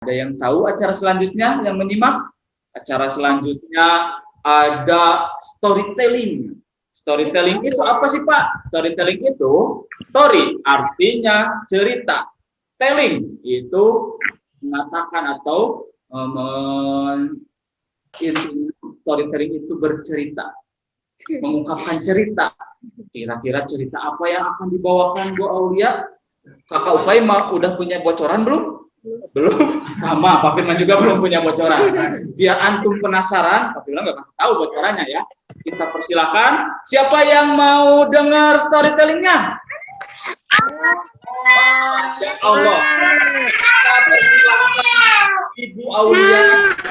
Ada yang tahu acara selanjutnya yang menyimak? Acara selanjutnya ada storytelling. Storytelling itu apa sih Pak? Storytelling itu story artinya cerita. Telling itu mengatakan atau storytelling itu bercerita, mengungkapkan cerita. Kira-kira cerita apa yang akan dibawakan Bu Aulia? Kakak Upay udah punya bocoran belum? Belum. Sama, Pak Firman juga belum punya bocoran. Biar antum penasaran, Pak Firman nggak kasih tahu bocorannya ya. Kita persilakan. Siapa yang mau dengar storytellingnya? Masya Allah. Kita persilakan Ibu Aulia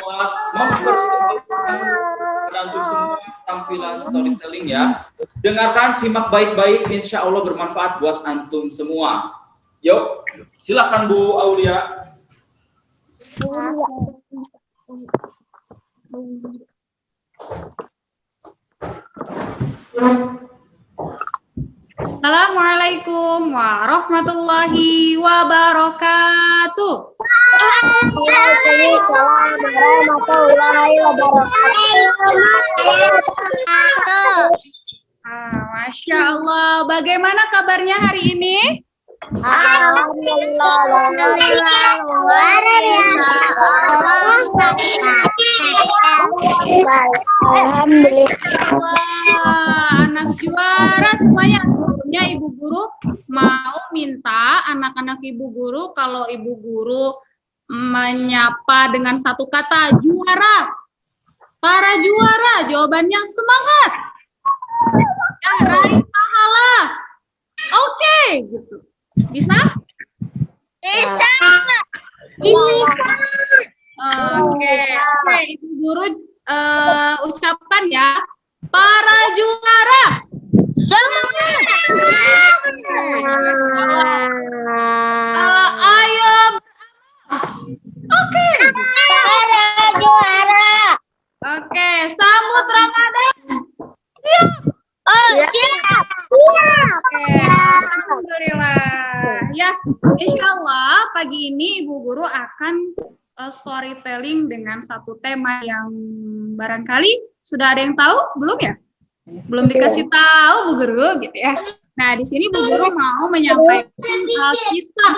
buat mempersembahkan untuk semua tampilan storytelling ya. Dengarkan, simak baik-baik, insya Allah bermanfaat buat antum semua. Yuk, silakan Bu Aulia. Assalamualaikum warahmatullahi wabarakatuh. Waalaikumsalam warahmatullahi wabarakatuh. Masya Allah, bagaimana kabarnya hari ini? Alhamdulillah, luar biasa. Wah, anak juara semuanya. Sebelumnya Ibu Guru mau minta anak-anak Ibu Guru, kalau Ibu Guru menyapa dengan satu kata, juara. Para juara, jawabannya semangat. Ya, raih pahala. Oke, gitu. Bisa? Bisa. Oke, Ibu Guru ucapkan ya, para juara. Semangat. Ayo. Oke. Para juara. Oke, sambut Ramadan. Ya. Oh, siap. Oke, alhamdulillah. Ya, insya Allah pagi ini Ibu Guru akan storytelling dengan satu tema yang barangkali sudah ada yang tahu, belum ya? Belum dikasih tahu Bu Guru, gitu ya. Nah, di sini Bu Guru mau menyampaikan kisah,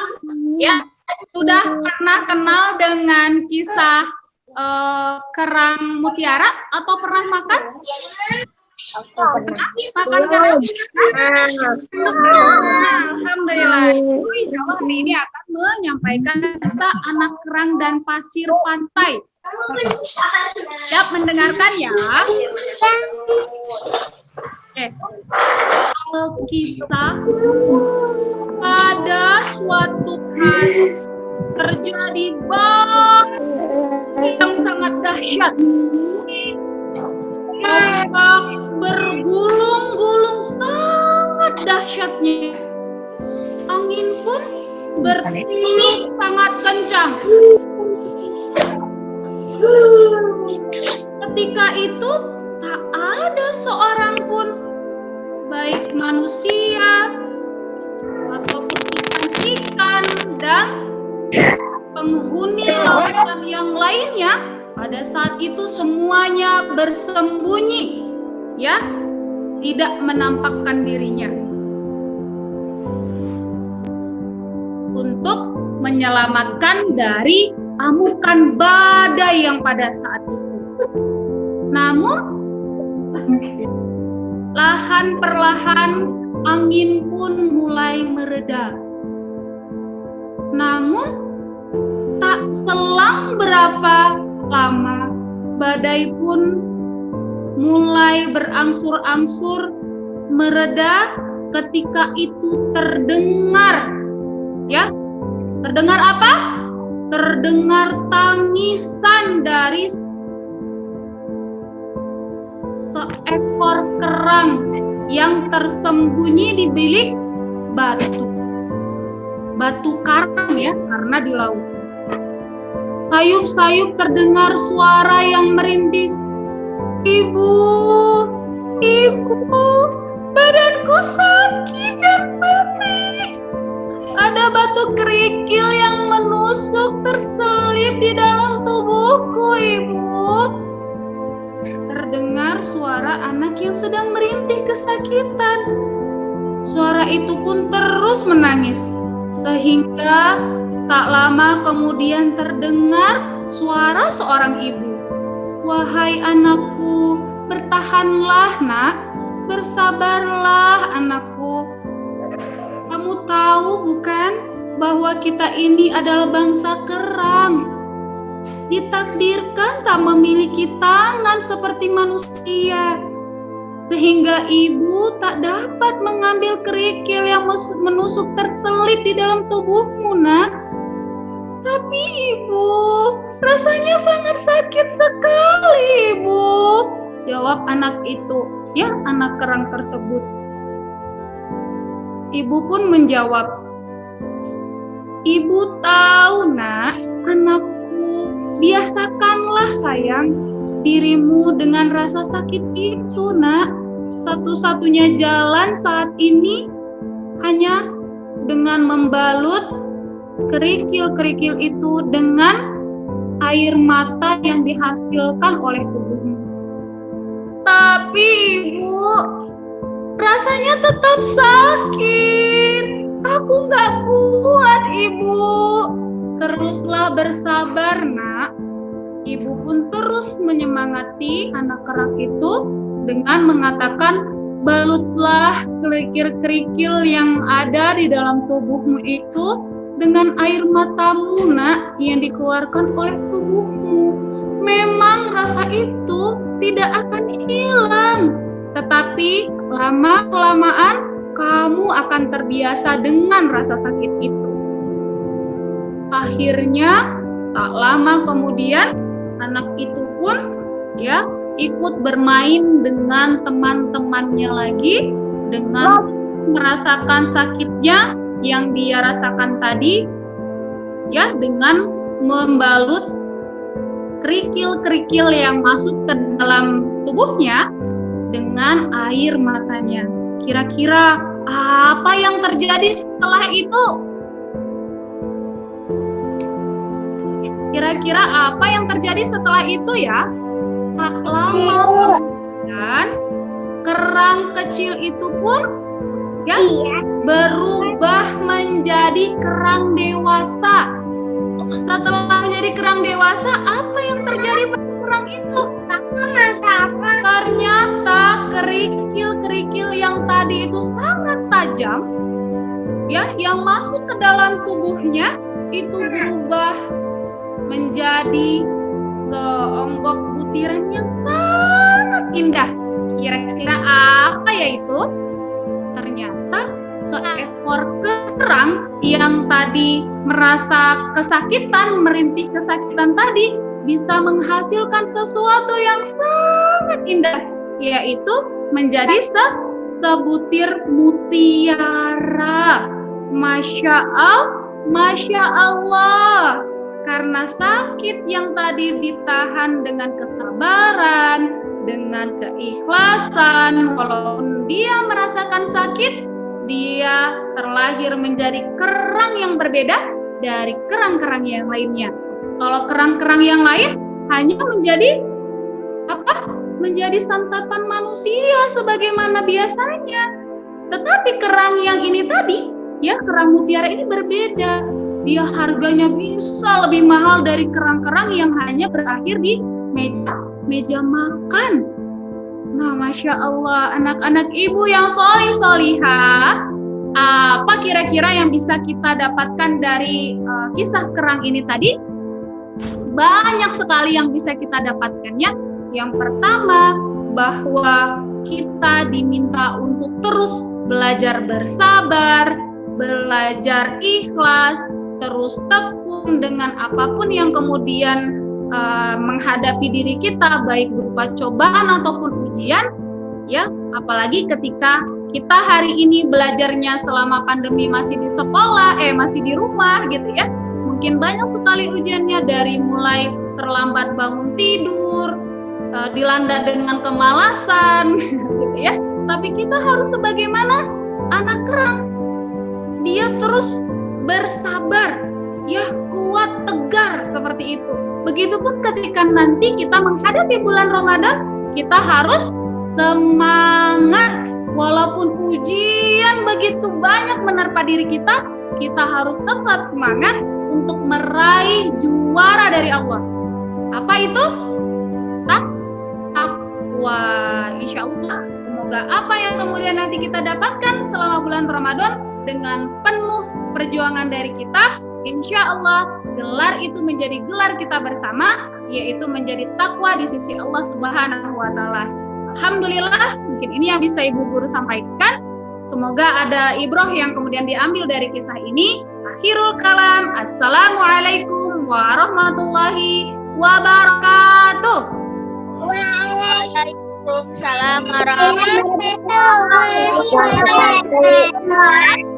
ya. Sudah pernah kenal dengan kisah kerang mutiara atau pernah makan? Makan kerang? Alhamdulillah. Insya Allah hari ini akan menyampaikan kisah anak kerang dan pasir pantai. Siap mendengarkan ya? Oke. Kisah pada suatu hari terjadi banjir yang sangat dahsyat. Bergulung-gulung sangat dahsyatnya. Angin pun bertiup sangat kencang. Ketika itu tak ada seorang pun, baik manusia ataupun ikan dan penghuni lautan yang lainnya, pada saat itu semuanya bersembunyi, ya, tidak menampakkan dirinya untuk menyelamatkan dari amukan badai yang pada saat itu. Namun lahan perlahan angin pun mulai mereda. Namun tak selang berapa lama badai pun mulai berangsur-angsur mereda. Ketika itu terdengar, ya, terdengar apa? Terdengar tangisan dari seekor kerang yang tersembunyi di bilik batu karang, ya, karena di laut. Sayup-sayup terdengar suara yang merindis. Ibu, ibu, badanku sakit dan perih. Ada batu kerikil yang menusuk terselip di dalam tubuhku, Ibu. Terdengar suara anak yang sedang merintih kesakitan. Suara itu pun terus menangis, sehingga tak lama kemudian terdengar suara seorang ibu. Wahai anakku, bertahanlah nak, bersabarlah anakku. Kamu tahu bukan bahwa kita ini adalah bangsa kerang. Ditakdirkan tak memiliki tangan seperti manusia. Sehingga ibu tak dapat mengambil kerikil yang menusuk terselip di dalam tubuhmu, nak. Tapi ibu, rasanya sangat sakit sekali, ibu. Jawab anak itu, ya anak kerang tersebut. Ibu pun menjawab, ibu tahu nak, anakku, biasakanlah sayang dirimu dengan rasa sakit itu, nak. Satu-satunya jalan saat ini hanya dengan membalut kerikil-kerikil itu dengan air mata yang dihasilkan oleh tubuhmu. Tapi ibu, rasanya tetap sakit. Aku nggak kuat, ibu. Teruslah bersabar, nak. Ibu pun terus menyemangati anak kerang itu dengan mengatakan, balutlah kerikil-kerikil yang ada di dalam tubuhmu itu dengan air matamu, nak, yang dikeluarkan oleh tubuhmu. Memang rasa itu tidak akan hilang, tetapi lama-kelamaan kamu akan terbiasa dengan rasa sakit itu. Akhirnya, tak lama kemudian, anak itu pun ya ikut bermain dengan teman-temannya lagi dengan merasakan sakitnya yang dia rasakan tadi, ya, dengan membalut kerikil-kerikil yang masuk ke dalam tubuhnya dengan air matanya. Kira-kira apa yang terjadi setelah itu? Kira-kira apa yang terjadi setelah itu ya? Tak lama kemudian kerang kecil itu pun ya berubah menjadi kerang dewasa. Setelah menjadi kerang dewasa, apa yang terjadi pada kerang itu? Ternyata kerikil-kerikil yang tadi itu sangat tajam, ya, yang masuk ke dalam tubuhnya itu berubah menjadi seonggok butiran yang sangat indah. Kira-kira apa ya itu? Ternyata seekor kerang yang tadi merasa kesakitan, merintih kesakitan tadi, bisa menghasilkan sesuatu yang sangat indah, yaitu menjadi sebutir mutiara. Masya Allah. Karena sakit yang tadi ditahan dengan kesabaran, dengan keikhlasan, walaupun dia merasakan sakit, dia terlahir menjadi kerang yang berbeda dari kerang-kerang yang lainnya. Kalau kerang-kerang yang lain hanya menjadi apa? Menjadi santapan manusia sebagaimana biasanya. Tetapi kerang yang ini tadi, ya, kerang mutiara ini berbeda. Dia harganya bisa lebih mahal dari kerang-kerang yang hanya berakhir di meja makan. Nah, Masya Allah, anak-anak ibu yang solih-solihah, apa kira-kira yang bisa kita dapatkan dari kisah kerang ini tadi? Banyak sekali yang bisa kita dapatkannya. Yang pertama, bahwa kita diminta untuk terus belajar bersabar, belajar ikhlas, terus tekun dengan apapun yang kemudian menghadapi diri kita, baik berupa cobaan ataupun ujian, ya, apalagi ketika kita hari ini belajarnya selama pandemi masih di sekolah, masih di rumah gitu ya. Mungkin banyak sekali ujiannya, dari mulai terlambat bangun tidur, dilanda dengan kemalasan gitu ya. Tapi kita harus sebagaimana anak kerang, dia terus bersabar, ya kuat, tegar seperti itu. Begitupun ketika nanti kita menghadapi bulan Ramadan, kita harus semangat. Walaupun ujian begitu banyak menerpa diri kita harus tetap semangat untuk meraih juara dari Allah. Apa itu? Takwa. Insya Allah, semoga apa yang kemudian nanti kita dapatkan selama bulan Ramadan dengan penuh perjuangan dari kita, insya Allah gelar itu menjadi gelar kita bersama, yaitu menjadi takwa di sisi Allah Subhanahu wa Ta'ala. Alhamdulillah, mungkin ini yang bisa Ibu Guru sampaikan. Semoga ada ibroh yang kemudian diambil dari kisah ini. Akhirul kalam. Assalamualaikum warahmatullahi wabarakatuh. Waalaikumsalam warahmatullahi wabarakatuh.